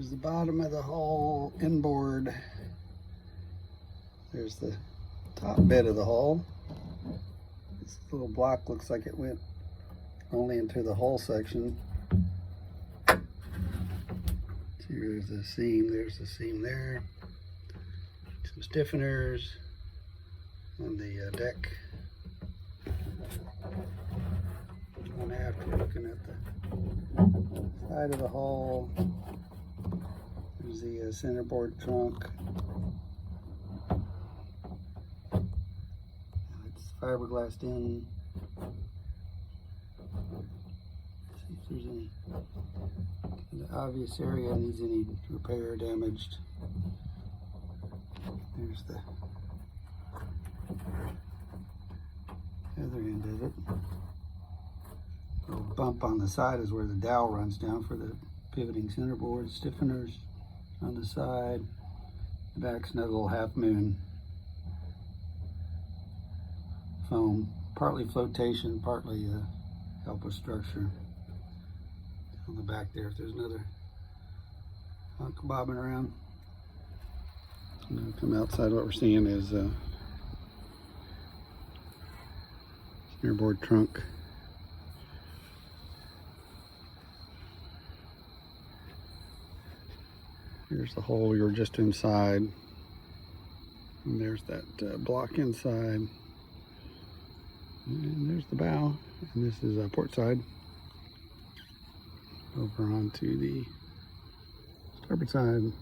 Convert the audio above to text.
Here's the bottom of the hull inboard. There's the top bit of the hull. This little block looks like it went only into the hull section. Here's the seam, there's the seam there. Some stiffeners on the deck. And after looking at the side of the hull, there's the centerboard trunk. It's fiberglassed in. Let's see if there's any obvious area needs any repair or damaged. There's the other end of it. A little bump on the side is where the dowel runs down for the pivoting centerboard. Stiffeners on the side. The back's another little half moon foam. Partly flotation, partly help with structure. On the back there, if there's another hunk bobbing around. And come outside, what we're seeing is centerboard trunk. Here's the hole we were just inside. And there's that block inside. And there's the bow. And this is port side. Over onto the starboard side.